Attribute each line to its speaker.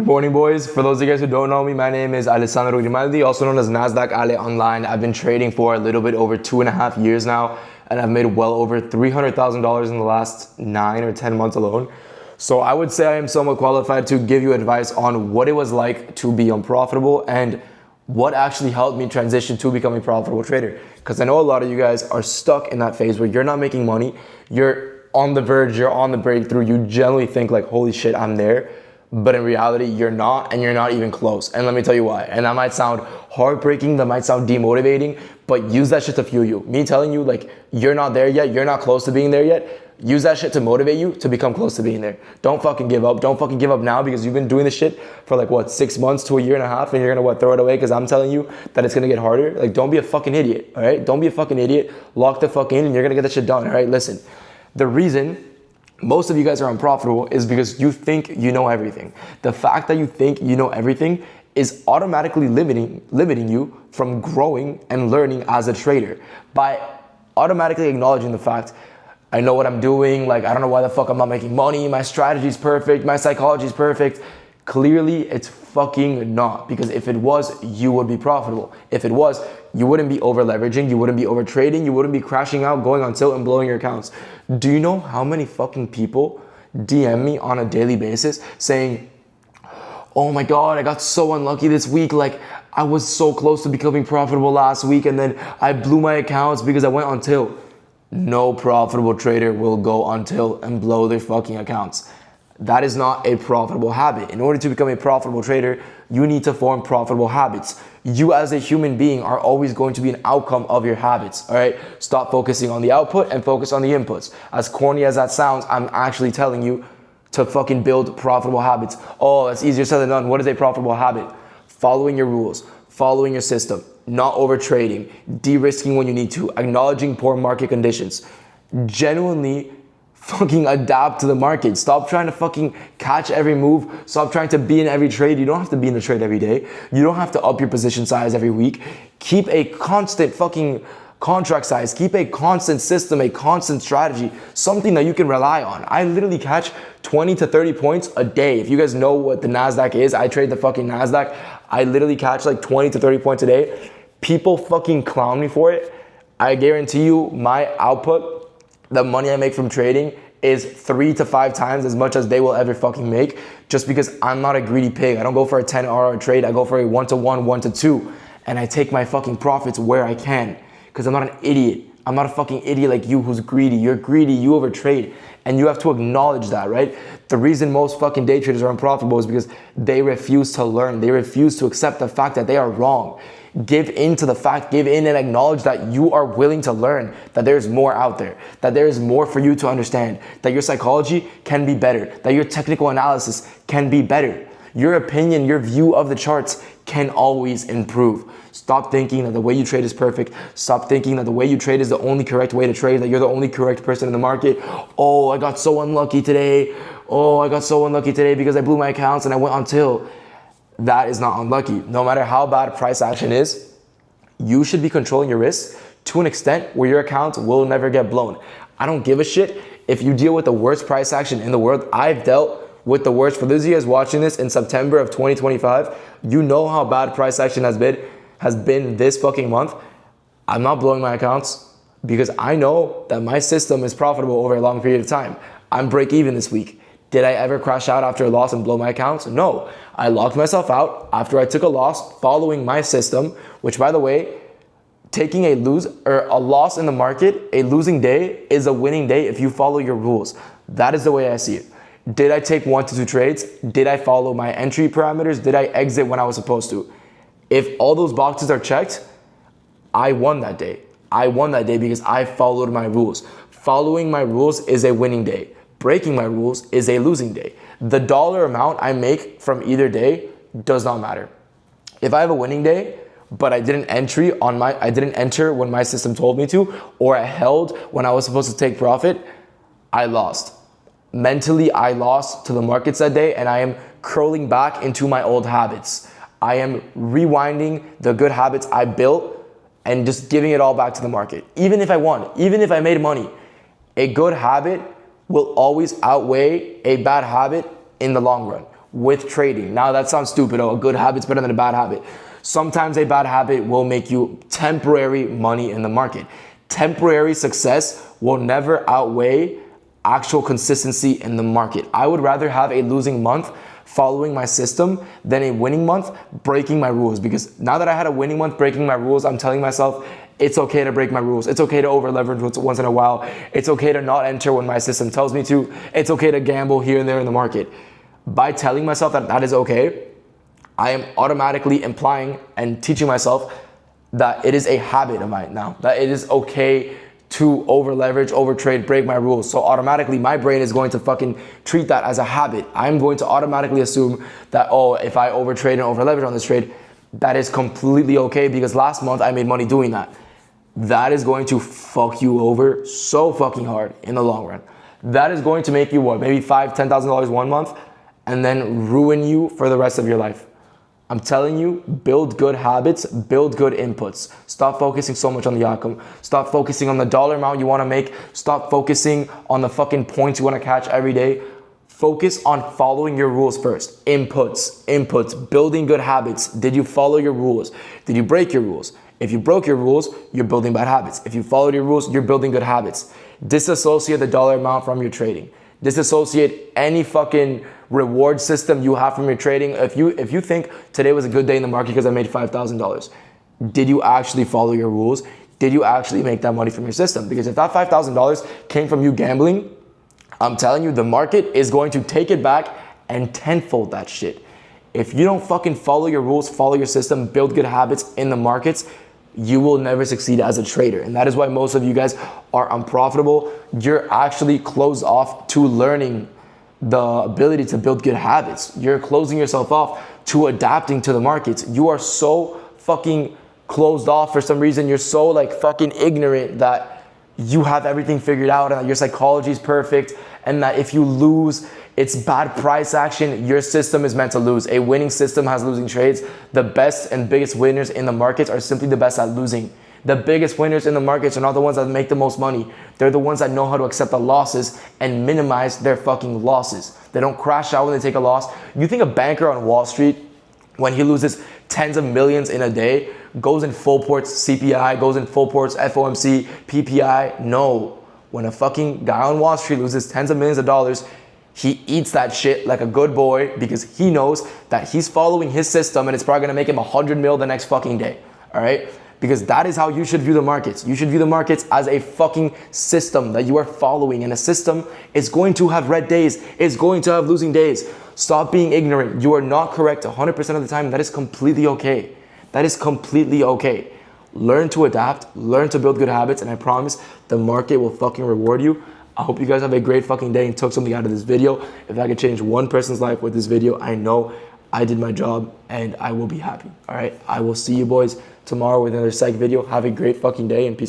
Speaker 1: Good morning, boys. For those of you guys who don't know me, my name is Alessandro Grimaldi, also known as NadaqAle online. I've been trading for a little bit over 2.5 years now, and I've made well over $300,000 in the last 9 or 10 months alone. So I would say I am somewhat qualified to give you advice on what it was like to be unprofitable and what actually helped me transition to becoming a profitable trader. Because I know a lot of you guys are stuck in that phase where you're not making money, you're on the verge, you're on the breakthrough, you generally think like, holy shit, I'm there. But in reality, you're not, and you're not even close. And let me tell you why. And that might sound heartbreaking, that might sound demotivating, but use that shit to fuel you. Me telling you like, you're not there yet, you're not close to being there yet, use that shit to motivate you to become close to being there. Don't fucking give up. Don't fucking give up now, because you've been doing this shit for like what, 6 months to a year and a half, and you're gonna throw it away because I'm telling you that it's gonna get harder. Like, don't be a fucking idiot, all right? Don't be a fucking idiot. Lock the fuck in and you're gonna get that shit done, all right? Listen, the reason most of you guys are unprofitable is because you think you know everything. The fact that you think you know everything is automatically limiting you from growing and learning as a trader. By automatically acknowledging the fact, I know what I'm doing, like I don't know why the fuck I'm not making money, my strategy's perfect, my psychology's perfect. Clearly, it's fucking not, because if it was, you would be profitable. If it was, you wouldn't be over leveraging, you wouldn't be over trading, you wouldn't be crashing out, going on tilt and blowing your accounts. Do you know how many fucking people DM me on a daily basis saying, oh my God, I got so unlucky this week, like I was so close to becoming profitable last week and then I blew my accounts because I went on tilt. No profitable trader will go on tilt and blow their fucking accounts. That is not a profitable habit. In order to become a profitable trader, you need to form profitable habits. You as a human being are always going to be an outcome of your habits, all right? Stop focusing on the output and focus on the inputs. As corny as that sounds, I'm actually telling you to fucking build profitable habits. Oh, that's easier said than done. What is a profitable habit? Following your rules, following your system, not over trading, de-risking when you need to, acknowledging poor market conditions, genuinely fucking adapt to the market. Stop trying to fucking catch every move. Stop trying to be in every trade. You don't have to be in the trade every day. You don't have to up your position size every week. Keep a constant fucking contract size. Keep a constant system, a constant strategy, something that you can rely on. I literally catch 20 to 30 points a day. If you guys know what the NASDAQ is, I trade the fucking NASDAQ. I literally catch like 20 to 30 points a day. People fucking clown me for it. I guarantee you my output, the money I make from trading, is 3 to 5 times as much as they will ever fucking make, just because I'm not a greedy pig. I don't go for a 10 RR trade. I go for a 1-to-1, 1-to-2, and I take my fucking profits where I can, because I'm not an idiot. I'm not a fucking idiot like you who's greedy. You're greedy, you overtrade, and you have to acknowledge that, right? The reason most fucking day traders are unprofitable is because they refuse to learn. They refuse to accept the fact that they are wrong. Give in to the fact, give in and acknowledge that you are willing to learn, that there's more out there, that there is more for you to understand, that your psychology can be better, that your technical analysis can be better. Your opinion, your view of the charts can always improve. Stop thinking that the way you trade is perfect. Stop thinking that the way you trade is the only correct way to trade, that you're the only correct person in the market. Oh, I got so unlucky today. Oh, I got so unlucky today because I blew my accounts and I went on tilt. That is not unlucky. No matter how bad price action is, you should be controlling your risk to an extent where your account will never get blown. I don't give a shit if you deal with the worst price action in the world. I've dealt with the worst. For those of you guys watching this in September of 2025, you know how bad price action has been this fucking month. I'm not blowing my accounts because I know that my system is profitable over a long period of time. I'm break even this week. Did I ever crash out after a loss and blow my accounts? No. I locked myself out after I took a loss following my system, which, by the way, taking a loss in the market, a losing day is a winning day if you follow your rules. That is the way I see it. Did I take 1 to 2 trades? Did I follow my entry parameters? Did I exit when I was supposed to? If all those boxes are checked, I won that day. I won that day because I followed my rules. Following my rules is a winning day. Breaking my rules is a losing day. The dollar amount I make from either day does not matter. If I have a winning day, but I didn't enter when my system told me to, or I held when I was supposed to take profit, I lost. Mentally, I lost to the markets that day, and I am curling back into my old habits. I am rewinding the good habits I built and just giving it all back to the market. Even if I won, even if I made money, a good habit will always outweigh a bad habit in the long run. with trading. Now that sounds stupid. Oh, a good habit's better than a bad habit. Sometimes a bad habit will make you temporary money in the market. Temporary success will never outweigh actual consistency in the market. I would rather have a losing month following my system than a winning month breaking my rules, because now that I had a winning month breaking my rules, I'm telling myself it's okay to break my rules. It's okay to over leverage once in a while. It's okay to not enter when my system tells me to. It's okay to gamble here and there in the market. By telling myself that that is okay, I am automatically implying and teaching myself that it is a habit of mine now, that it is okay to over leverage, over trade, break my rules. So automatically my brain is going to fucking treat that as a habit. I'm going to automatically assume that, oh, if I over trade and over leverage on this trade, that is completely okay because last month I made money doing that. That is going to fuck you over so fucking hard in the long run. That is going to make you what, maybe $5,000, $10,000 one month and then ruin you for the rest of your life. I'm telling you, build good habits, build good inputs. Stop focusing so much on the outcome. Stop focusing on the dollar amount you want to make. Stop focusing on the fucking points you want to catch every day. Focus on following your rules first. Inputs, building good habits. Did you follow your rules? Did you break your rules? If you broke your rules, you're building bad habits. If you followed your rules, you're building good habits. Disassociate the dollar amount from your trading. Disassociate any fucking reward system you have from your trading. If you think today was a good day in the market because I made $5,000, did you actually follow your rules? Did you actually make that money from your system? Because if that $5,000 came from you gambling, I'm telling you, the market is going to take it back and tenfold that shit. If you don't fucking follow your rules, follow your system, build good habits in the markets, you will never succeed as a trader. And that is why most of you guys are unprofitable. You're actually closed off to learning the ability to build good habits. You're closing yourself off to adapting to the markets. You are so fucking closed off for some reason. You're so like fucking ignorant that you have everything figured out and that your psychology is perfect and that if you lose, it's bad price action. Your system is meant to lose. A winning system has losing trades. The best and biggest winners in the markets are simply the best at losing. The biggest winners in the markets are not the ones that make the most money. They're the ones that know how to accept the losses and minimize their fucking losses. They don't crash out when they take a loss. You think a banker on Wall Street, when he loses tens of millions in a day, goes in full ports CPI, goes in full ports FOMC, PPI? No. When a fucking guy on Wall Street loses tens of millions of dollars, he eats that shit like a good boy because he knows that he's following his system and it's probably gonna make him 100 mil the next fucking day, all right? Because that is how you should view the markets. You should view the markets as a fucking system that you are following, and a system is going to have red days, it's going to have losing days. Stop being ignorant. You are not correct 100% of the time. That is completely okay. That is completely okay. Learn to adapt, learn to build good habits, and I promise the market will fucking reward you. I hope you guys have a great fucking day and took something out of this video. If I could change one person's life with this video, I know I did my job and I will be happy. All right, I will see you boys tomorrow with another psych video. Have a great fucking day and peace.